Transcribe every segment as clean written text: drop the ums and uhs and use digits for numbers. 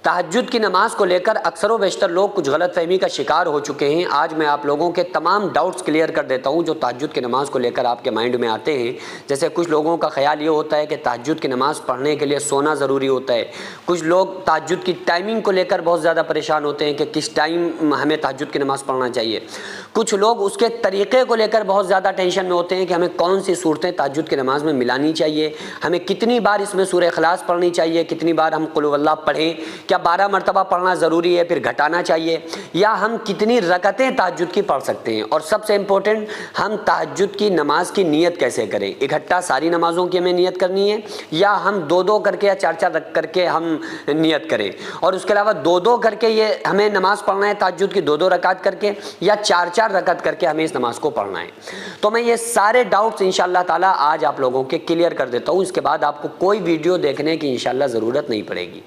تہجد کی نماز کو لے کر اکثر و بیشتر لوگ کچھ غلط فہمی کا شکار ہو چکے ہیں۔ آج میں آپ لوگوں کے تمام ڈاؤٹس کلیئر کر دیتا ہوں جو تہجد کی نماز کو لے کر آپ کے مائنڈ میں آتے ہیں۔ جیسے کچھ لوگوں کا خیال یہ ہوتا ہے کہ تہجد کی نماز پڑھنے کے لیے سونا ضروری ہوتا ہے۔ کچھ لوگ تہجد کی ٹائمنگ کو لے کر بہت زیادہ پریشان ہوتے ہیں کہ کس ٹائم ہمیں تہجد کی نماز پڑھنا چاہیے۔ کچھ لوگ اس کے طریقے کو لے کر بہت زیادہ ٹینشن میں ہوتے ہیں کہ ہمیں کون سی صورتیں تہجد کی نماز میں ملانی چاہیے، ہمیں کتنی بار اس میں سورہ اخلاص پڑھنی چاہیے، کتنی بار ہم قل اللہ پڑھیں، کیا 12 مرتبہ پڑھنا ضروری ہے پھر گھٹانا چاہیے، یا ہم کتنی رکعتیں تہجد کی پڑھ سکتے ہیں، اور سب سے امپورٹنٹ ہم تہجد کی نماز کی نیت کیسے کریں، اکٹھا ساری نمازوں کی ہمیں نیت کرنی ہے یا ہم دو دو کر کے یا چار چار کر کے ہم نیت کریں، اور اس کے علاوہ دو دو کر کے یہ ہمیں نماز پڑھنا ہے تہجد کی دو دو رکعت کر کے، یا چار چار رکعت کر کے ہمیں اس نماز کو پڑھنا ہے۔ تو میں یہ سارے ڈاؤٹس انشاءاللہ تعالی آج آپ لوگوں کے کلیئر کر دیتا ہوں، اس کے بعد آپ کو کوئی ویڈیو دیکھنے کی انشاءاللہ ضرورت نہیں پڑے گی۔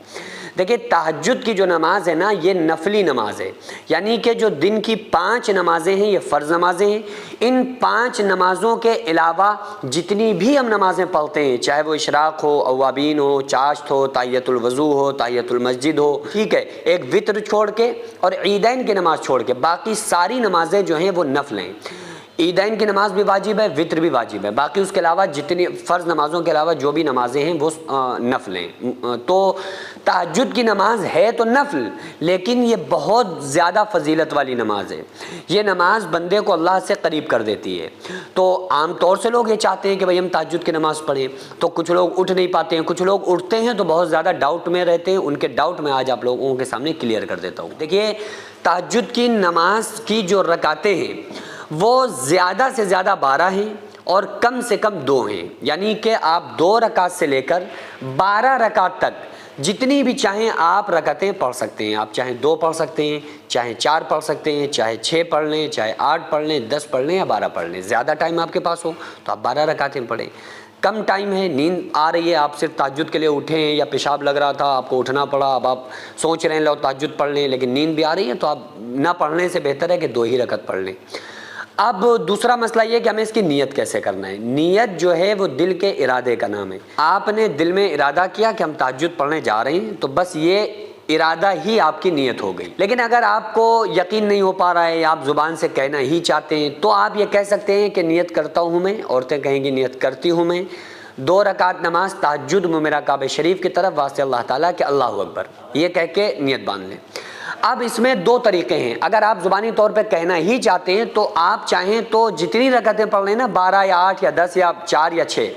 دیکھیں تہجد کی جو نماز ہے نا یہ نفلی نماز ہے، یعنی کہ جو دن کی 5 نمازیں ہیں یہ فرض نمازیں ہیں۔ ان 5 نمازوں کے علاوہ جتنی بھی ہم نمازیں پڑھتے ہیں، چاہے وہ اشراق ہو، اوابین ہو، چاشت ہو، تحیۃ الوضو ہو، تحیۃ المسجد ہو، ٹھیک ہے، ایک وتر چھوڑ کے اور عیدین کی نماز چھوڑ کے باقی ساری نمازیں جو ہیں وہ نفل ہیں۔ عیدین کی نماز بھی واجب ہے، وتر بھی واجب ہے، باقی اس کے علاوہ جتنی فرض نمازوں کے علاوہ جو بھی نمازیں ہیں وہ نفل ہیں۔ تو تہجد کی نماز ہے تو نفل، لیکن یہ بہت زیادہ فضیلت والی نماز ہے۔ یہ نماز بندے کو اللہ سے قریب کر دیتی ہے۔ تو عام طور سے لوگ یہ چاہتے ہیں کہ بھئی ہم تہجد کی نماز پڑھیں، تو کچھ لوگ اٹھ نہیں پاتے ہیں، کچھ لوگ اٹھتے ہیں تو بہت زیادہ ڈاؤٹ میں رہتے ہیں۔ ان کے ڈاؤٹ میں آج آپ لوگوں کے سامنے کلیئر کر دیتا ہوں۔ دیکھیے تہجد کی نماز کی جو رکعتیں ہیں وہ زیادہ سے زیادہ 12 ہیں اور کم سے کم 2 ہیں، یعنی کہ آپ 2 رکعت سے لے کر 12 رکعت تک جتنی بھی چاہیں آپ رکعتیں پڑھ سکتے ہیں۔ آپ چاہیں 2 پڑھ سکتے ہیں، چاہے 4 پڑھ سکتے ہیں، چاہے 6 پڑھ لیں، چاہے 8 پڑھ لیں، 10 پڑھ لیں یا 12 پڑھ لیں۔ زیادہ ٹائم آپ کے پاس ہو تو آپ 12 رکعتیں پڑھیں۔ کم ٹائم ہے، نیند آ رہی ہے، آپ صرف تہجد کے لیے اٹھے ہیں یا پیشاب لگ رہا تھا آپ کو اٹھنا پڑا، اب آپ سوچ رہے ہیں لو تہجد پڑھ لیں لیکن نیند بھی آ رہی ہے، تو آپ نہ پڑھنے سے بہتر ہے کہ 2 ہی رکعت پڑھ لیں۔ اب دوسرا مسئلہ یہ کہ ہمیں اس کی نیت کیسے کرنا ہے۔ نیت جو ہے وہ دل کے ارادے کا نام ہے۔ آپ نے دل میں ارادہ کیا کہ ہم تہجد پڑھنے جا رہے ہیں تو بس یہ ارادہ ہی آپ کی نیت ہو گئی۔ لیکن اگر آپ کو یقین نہیں ہو پا رہا ہے یا آپ زبان سے کہنا ہی چاہتے ہیں تو آپ یہ کہہ سکتے ہیں کہ نیت کرتا ہوں میں، عورتیں کہیں گی نیت کرتی ہوں میں، 2 رکعت نماز تہجد میں میرا کعبہ شریف کی طرف واسطے اللہ تعالیٰ کہ اللہ اکبر، یہ کہہ کے نیت باندھ لیں۔ اب اس میں 2 طریقے ہیں۔ اگر آپ زبانی طور پہ کہنا ہی چاہتے ہیں تو آپ چاہیں تو جتنی رکعتیں پڑھ لیں نا، 12 یا 8 یا 10 یا 4 یا 6،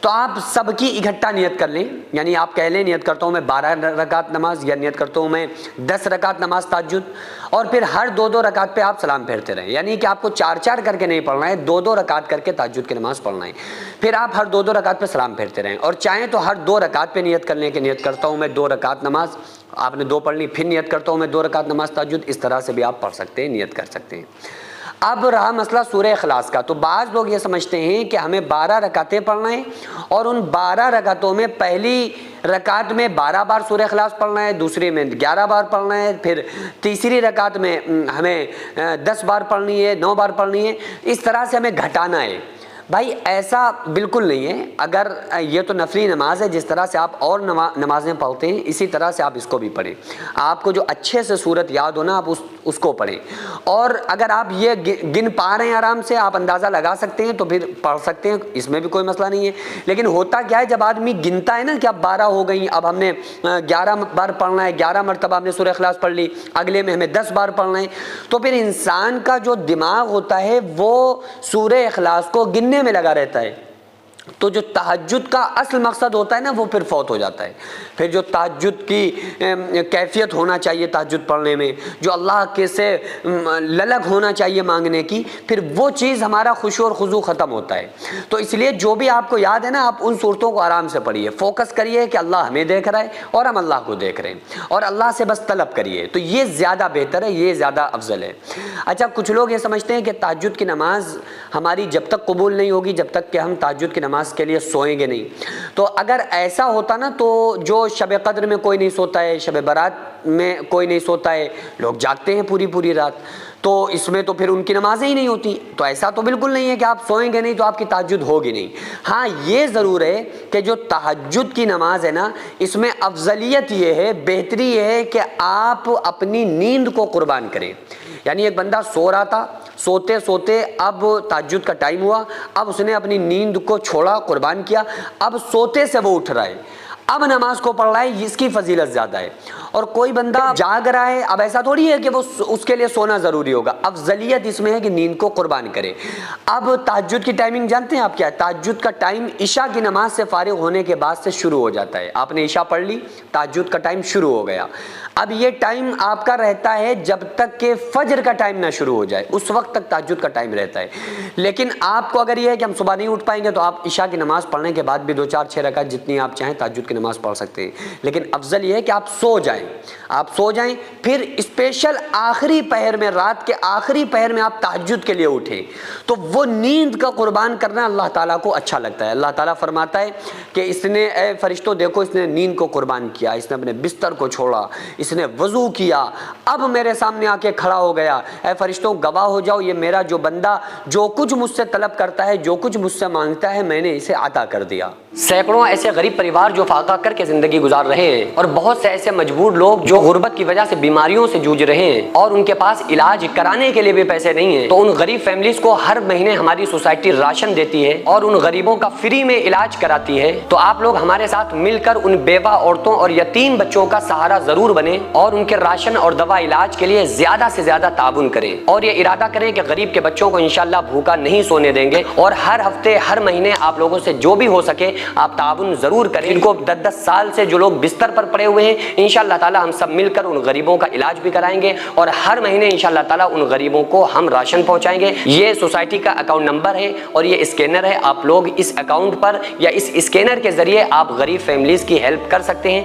تو آپ سب کی اکٹھا نیت کر لیں۔ یعنی آپ کہہ لیں نیت کرتا ہوں میں 12 رکعت نماز، یا نیت کرتا ہوں میں 10 رکعت نماز تہجد، اور پھر ہر 2 رکعت پہ آپ سلام پھیرتے رہیں۔ یعنی کہ آپ کو 4 کر کے نہیں پڑھنا ہے، 2 رکعت کر کے تہجد کی نماز پڑھنا ہے، پھر آپ ہر 2 رکعت پہ سلام پھیرتے رہیں۔ اور چاہیں تو ہر 2 رکعت پہ نیت کر لیں کہ نیت کرتا ہوں میں 2 رکعت نماز، آپ نے 2 پڑھ لی، پھر نیت کرتا ہوں میں 2 رکعت نماز تہجد، اس طرح سے بھی آپ پڑھ سکتے ہیں، نیت کر سکتے ہیں۔ اب رہا مسئلہ سورہ اخلاص کا، تو بعض لوگ یہ سمجھتے ہیں کہ ہمیں 12 رکعتیں پڑھنا ہے اور ان 12 رکعتوں میں پہلی رکعت میں 12 بار سورہ اخلاص پڑھنا ہے، دوسری میں 11 بار پڑھنا ہے، پھر تیسری رکعت میں ہمیں 10 بار پڑھنی ہے، 9 بار پڑھنی ہے، اس طرح سے ہمیں گھٹانا ہے۔ بھائی ایسا بالکل نہیں ہے۔ اگر یہ تو نفلی نماز ہے، جس طرح سے آپ اور نمازیں پڑھتے ہیں اسی طرح سے آپ اس کو بھی پڑھیں۔ آپ کو جو اچھے سے صورت یاد ہو نا آپ اس کو پڑھیں، اور اگر آپ یہ گن پا رہے ہیں آرام سے، آپ اندازہ لگا سکتے ہیں تو پھر پڑھ سکتے ہیں، اس میں بھی کوئی مسئلہ نہیں ہے۔ لیکن ہوتا کیا ہے جب آدمی گنتا ہے نا کہ اب 12 ہو گئی، اب ہم نے 11 بار پڑھنا ہے، 11 مرتبہ ہم نے سورہ اخلاص پڑھ لی، اگلے میں ہمیں 10 بار پڑھنا ہے، تو پھر انسان کا جو دماغ ہوتا ہے وہ سورہ اخلاص کو گننے میں لگا رہتا ہے، تو جو تہجد کا اصل مقصد ہوتا ہے نا وہ پھر فوت ہو جاتا ہے۔ پھر جو تہجد کی کیفیت ہونا چاہیے تہجد پڑھنے میں، جو اللہ کے سے للک ہونا چاہیے مانگنے کی، پھر وہ چیز ہمارا خشوع اور خضوع ختم ہوتا ہے۔ تو اس لیے جو بھی آپ کو یاد ہے نا آپ ان صورتوں کو آرام سے پڑھیے، فوکس کریے کہ اللہ ہمیں دیکھ رہا ہے اور ہم اللہ کو دیکھ رہے ہیں، اور اللہ سے بس طلب کریے، تو یہ زیادہ بہتر ہے، یہ زیادہ افضل ہے۔ اچھا کچھ لوگ یہ سمجھتے ہیں کہ تہجد کی نماز ہماری جب تک قبول نہیں ہوگی جب تک کہ ہم تہجد کی نماز کے لیے سوئیں گے نہیں۔ تو اگر ایسا ہوتا نا تو جو شب قدر میں کوئی نہیں سوتا ہے، شب برات میں کوئی نہیں سوتا ہے، لوگ جاگتے ہیں پوری رات، تو اس میں تو پھر ان کی نمازیں ہی نہیں ہوتی. تو ایسا تو بالکل نہیں ہے کہ آپ سوئیں گے نہیں تو آپ کی تہجد ہوگی نہیں. ہاں یہ ضرور ہے کہ جو تہجد کی نماز ہے نا، اس میں افضلیت یہ ہے، بہتری یہ ہے کہ آپ اپنی نیند کو قربان کریں. یعنی ایک بندہ سو رہا تھا، سوتے سوتے اب تہجد کا ٹائم ہوا، اب اس نے اپنی نیند کو چھوڑا، قربان کیا، اب سوتے سے وہ اٹھ رہا ہے، اب نماز کو پڑھ رہا ہے، اس کی فضیلت زیادہ ہے. اور کوئی بندہ جاگ رہا ہے، اب ایسا تھوڑی ہے کہ وہ اس کے لیے سونا ضروری ہوگا، افضلیت اس میں ہے کہ نیند کو قربان کرے. اب تہجد کی ٹائمنگ جانتے ہیں آپ کیا ہے؟ تہجد کا ٹائم عشاء کی نماز سے فارغ ہونے کے بعد سے شروع ہو جاتا ہے. آپ نے عشاء پڑھ لی، تہجد کا ٹائم شروع ہو گیا. اب یہ ٹائم آپ کا رہتا ہے جب تک کہ فجر کا ٹائم نہ شروع ہو جائے، اس وقت تک تہجد کا ٹائم رہتا ہے. لیکن آپ کو اگر یہ ہے کہ ہم صبح نہیں اٹھ پائیں گے تو آپ عشاء کی نماز پڑھنے کے بعد بھی 2 4 6 رکعت جتنی آپ چاہیں تہجد کی نماز پڑھ سکتے ہیں. لیکن افضل یہ ہے کہ آپ سو جائیں، آپ سو جائیں، پھر اسپیشل آخری پہر میں، رات کے آخری پہر میں آپ تہجد کے لیے اٹھیں. تو وہ نیند کا قربان کرنا اللہ تعالیٰ کو اچھا لگتا ہے. اللہ تعالیٰ فرماتا ہے کہ اس نے، اے فرشتوں دیکھو، اس نے نیند کو قربان کیا، اس نے اپنے بستر کو چھوڑا، اس نے وضو کیا، اب میرے سامنے آ کے کھڑا ہو گیا. اے فرشتوں گواہ ہو جاؤ، یہ میرا جو بندہ جو کچھ مجھ سے طلب کرتا ہے، جو کچھ مجھ سے مانگتا ہے، میں نے اسے عطا کر دیا. سینکڑوں ایسے غریب پریوار جو فاقہ کر کے زندگی گزار رہے ہیں، اور بہت سے ایسے مجبور لوگ جو غربت کی وجہ سے بیماریوں سے جوجھ رہے ہیں اور ان کے پاس علاج کرانے کے لیے بھی پیسے نہیں ہیں. تو ان غریب فیملیز کو ہر مہینے ہماری سوسائٹی راشن دیتی ہے اور ان غریبوں کا فری میں علاج کراتی ہے. تو آپ لوگ ہمارے ساتھ مل کر ان بیوہ عورتوں اور یتیم بچوں کا سہارا ضرور بنیں اور ان کے راشن اور دوا علاج کے لیے زیادہ سے زیادہ تعاون کریں. اور یہ ارادہ کریں کہ غریب کے بچوں کو انشاءاللہ بھوکا نہیں سونے دیں گے. اور ہر ہفتے، ہر مہینے آپ لوگوں سے جو بھی ہو سکے آپ تعاون ضرور کریں. ان کو 10 سال سے جو لوگ بستر پر پڑے ہوئے ہیں، انشاءاللہ تعالی ہم سب مل کر ان غریبوں کا علاج بھی کرائیں گے اور ہر مہینے انشاءاللہ تعالی ان غریبوں کو ہم راشن پہنچائیں گے. یہ سوسائٹی کا اکاؤنٹ نمبر ہے اور یہ اسکینر ہے. آپ لوگ اس اکاؤنٹ پر یا اس اسکینر کے ذریعے آپ غریب فیملیز کی ہیلپ کر سکتے ہیں.